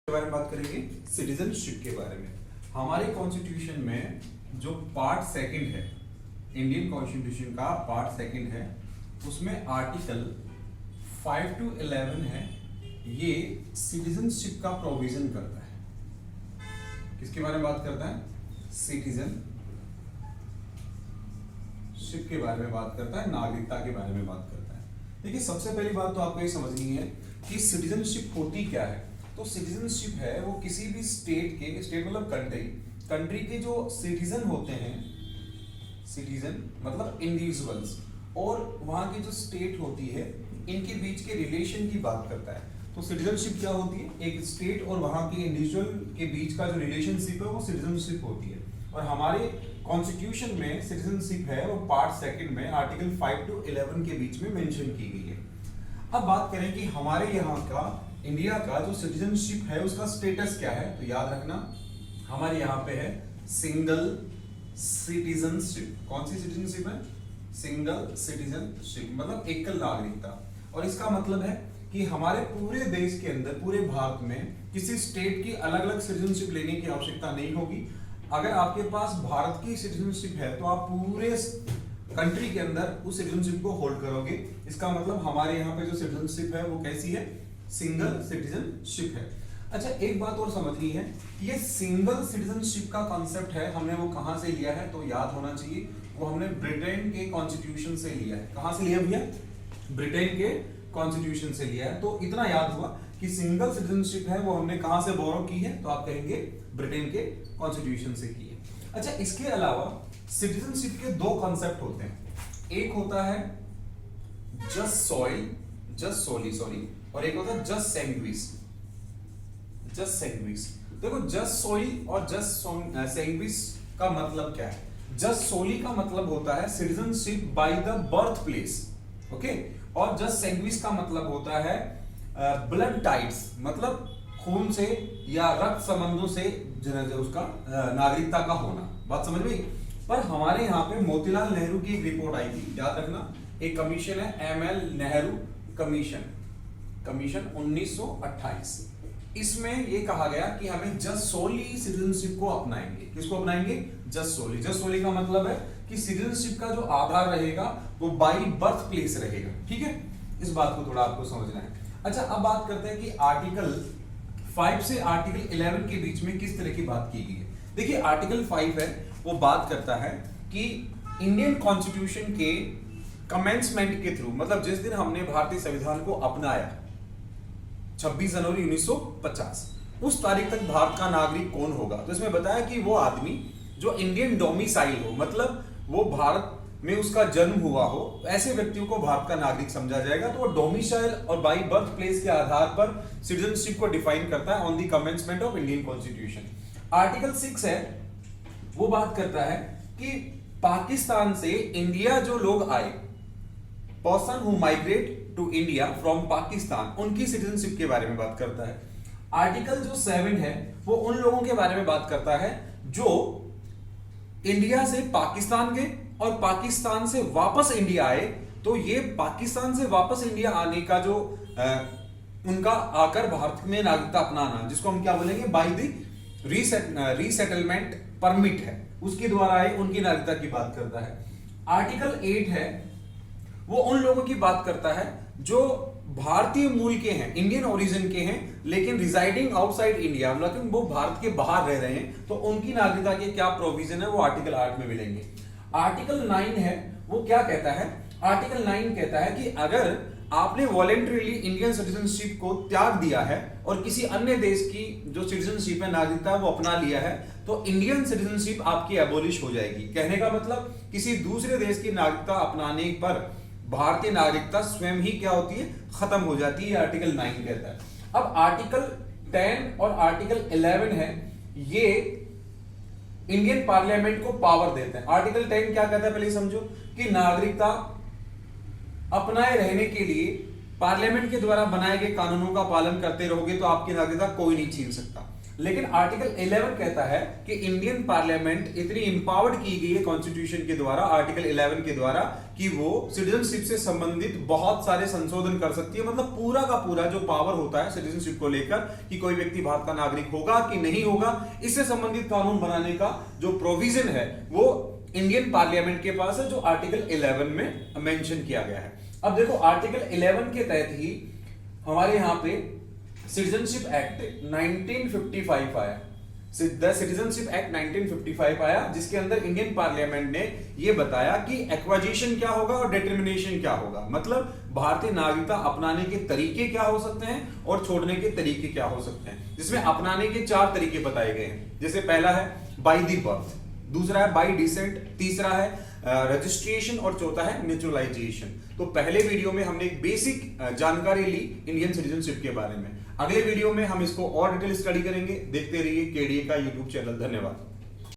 के बारे में बात करेंगे, सिटीजनशिप के बारे में। हमारे कॉन्स्टिट्यूशन में जो पार्ट सेकंड है, इंडियन कॉन्स्टिट्यूशन का पार्ट सेकंड है, उसमें आर्टिकल 5 to 11 है, ये सिटीजनशिप का प्रोविजन करता है। किसके बारे में बात करता है? सिटीजनशिप के बारे में बात करता है, नागरिकता के बारे में बात करता है। देखिए, सबसे पहली बात तो आपको ये समझनी है कि सिटीजनशिप होती क्या है। तो सिटीजनशिप है वो किसी भी स्टेट के, स्टेट मतलब कंट्री के जो सिटीजन होते हैं, सिटीजन मतलब इंडिविजुअल्स, और वहां की जो स्टेट होती है, इनके बीच के रिलेशन की बात करता है। तो सिटीजनशिप क्या होती है? एक स्टेट और वहां के इंडिविजुअल के बीच का जो रिलेशनशिप है वो सिटीजनशिप होती है। और हमारे कॉन्स्टिट्यूशन में सिटीजनशिप है वो पार्ट सेकंड में आर्टिकल 5 to 11 के बीच में मेंशन की गई है। अब बात करें कि हमारे यहाँ का, इंडिया का जो सिटीजनशिप है उसका स्टेटस क्या है, तो याद रखना हमारे यहाँ पे है सिंगल सिटीजनशिप। कौन सी सिटीजनशिप है? सिंगल सिटीजनशिप, मतलब एकल नागरिकता। और इसका मतलब है कि हमारे पूरे देश के अंदर, पूरे भारत में किसी स्टेट की अलग अलग सिटीजनशिप लेने की आवश्यकता नहीं होगी। अगर आपके पास भारत की सिटीजनशिप है तो आप पूरे कंट्री के अंदर उस सिटीजनशिप को होल्ड करोगे। इसका मतलब हमारे यहाँ पे जो सिटीजनशिप है वो कैसी है? सिंगल सिटीजनशिप है। अच्छा, एक बात और समझनी है, ये सिंगल सिटीजनशिप का कॉन्सेप्ट है, हमने वो कहां से लिया है तो याद होना चाहिए, वो हमने ब्रिटेन के कॉन्स्टिट्यूशन से लिया है। कहां से लिया भैया? ब्रिटेन के कॉन्स्टिट्यूशन से लिया है। तो इतना याद हुआ कि सिंगल सिटीजनशिप है वो हमने कहां से बोरो की है, तो आप कहेंगे ब्रिटेन के कॉन्स्टिट्यूशन से की है। अच्छा, इसके अलावा सिटीजनशिप के दो कॉन्सेप्ट होते हैं। एक होता है जस्ट सॉइल, जस्ट सोली सॉरी, और एक होता है जस्ट सैंग्विस। जस्ट सैंग्विस, देखो जस्ट सोली और जस्ट सैंग्विस का मतलब क्या है? जस्ट सोली का मतलब होता है citizenship by the birth place, okay, और जस्ट सैंग्विस का मतलब होता है ब्लड टाइड्स, मतलब खून से या रक्त संबंधों से उसका नागरिकता का होना। बात समझ में? पर हमारे यहाँ पे मोतीलाल नेहरू की एक रिपोर्ट आई थी, याद रखना, एक कमीशन है ML नेहरू कमीशन 1928। इसमें ये कहा गया कि हमें जस्ट सोली सिटीजनशिप को अपनाएंगे। किसको अपनाएंगे? जस्ट सोली। जस्ट सोली का मतलब है कि सिटीजनशिप का जो आधार रहेगा वो बाई बर्थ प्लेस रहेगा। ठीक है, इस बात को थोड़ा आपको समझना है। अच्छा, अब बात करते हैं कि आर्टिकल 5 से आर्टिकल 11 के बीच में किस तरह की बात की गई है। देखिए, आर्टिकल 5 है वो बात करता है कि इंडियन कॉन्स्टिट्यूशन के कमेंसमेंट के थ्रू, मतलब जिस दिन हमने भारतीय संविधान को अपनाया 26 जनवरी 1950, उस तारीख तक भारत का नागरिक कौन होगा। तो इसमें बताया कि वो आदमी जो इंडियन डोमिसाइल हो, मतलब वो भारत में उसका जन्म हुआ हो, ऐसे व्यक्तियों को भारत का नागरिक समझा जाएगा। तो वो डोमिसाइल और बाई बर्थ प्लेस के आधार पर सिटीजनशिप को डिफाइन करता है on the commencement of Indian constitution. Article 6 है वो बात करता है कि पाकिस्तान से इंडिया जो लोग आए, person who migrate to India from Pakistan, उनकी सिटीजनशिप के बारे में बात करता है। आर्टिकल जो 7 है वो उन लोगों के बारे में बात करता है जो इंडिया से पाकिस्तान गए और पाकिस्तान से वापस इंडिया आए। तो ये पाकिस्तान से वापस इंडिया आने का जो उनका आकर भारत में नागरिकता अपनाना, जिसको हम क्या बोलेंगे, बाय द रीसेटलमेंट परमिट है, उसके द्वारा आए, उनकी नागरिकता की बात करता है। आर्टिकल 8 है वो उन लोगों की बात करता है जो भारतीय मूल के हैं, इंडियन ओरिजिन के हैं, लेकिन रिजाइडिंग आउटसाइड इंडिया, मतलब वो भारत के बाहर रह रहे हैं, तो उनकी नागरिकता के क्या प्रोविजन है वो आर्टिकल 8 में मिलेंगे। आर्टिकल 9 है वो क्या कहता है? आर्टिकल 9 कहता है कि अगर आपने वॉलेंटरीली इंडियन सिटीजनशिप को त्याग दिया है और किसी अन्य देश की जो सिटीजनशिप है, नागरिकता, वो अपना लिया है, तो इंडियन सिटीजनशिप आपकी एबोलिश हो जाएगी। कहने का मतलब किसी दूसरे देश की नागरिकता अपनाने पर भारतीय नागरिकता स्वयं ही क्या होती है? खत्म हो जाती है, आर्टिकल 9 कहता है। अब आर्टिकल 10 और आर्टिकल 11 है, ये इंडियन पार्लियामेंट को पावर देते हैं। आर्टिकल 10 क्या कहता है पहले समझो, कि नागरिकता अपनाए रहने के लिए पार्लियामेंट के द्वारा बनाए गए कानूनों का पालन करते रहोगे तो आपकी नागरिकता कोई नहीं छीन सकता। लेकिन आर्टिकल 11 कहता है कि इंडियन पार्लियामेंट इतनी इंपावर्ड की गई है कॉन्स्टिट्यूशन के द्वारा, आर्टिकल 11 के द्वारा, कि वो सिटीजनशिप से संबंधित बहुत सारे संशोधन कर सकती है। मतलब पूरा का पूरा जो पावर होता है सिटीजनशिप को लेकर कि कोई व्यक्ति भारत का नागरिक होगा कि नहीं होगा, इससे संबंधित कानून बनाने का जो प्रोविजन है वो इंडियन पार्लियामेंट के पास है, जो आर्टिकल 11 में मेंशन किया गया है। अब देखो आर्टिकल 11 के तहत ही हमारे यहां पे सिटीजनशिप एक्ट 1955 आया, द सिटीजनशिप एक्ट 1955 आया, जिसके अंदर इंडियन पार्लियामेंट ने यह बताया कि एक्वाजिशन क्या होगा और डिटर्मिनेशन क्या होगा। मतलब भारतीय नागरिकता अपनाने के तरीके क्या हो सकते हैं और छोड़ने के तरीके क्या हो सकते हैं, जिसमें अपनाने के 4 तरीके बताए गए हैं। जैसे पहला है बाय द बर्थ, दूसरा है बाय डिसेंट, तीसरा है रजिस्ट्रेशन और चौथा है नेचुरलाइजेशन। तो पहले वीडियो में हमने एक बेसिक जानकारी ली इंडियन सिटीजनशिप के बारे में। अगले वीडियो में हम इसको और डिटेल स्टडी करेंगे। देखते रहिए केडीए का यूट्यूब चैनल। धन्यवाद।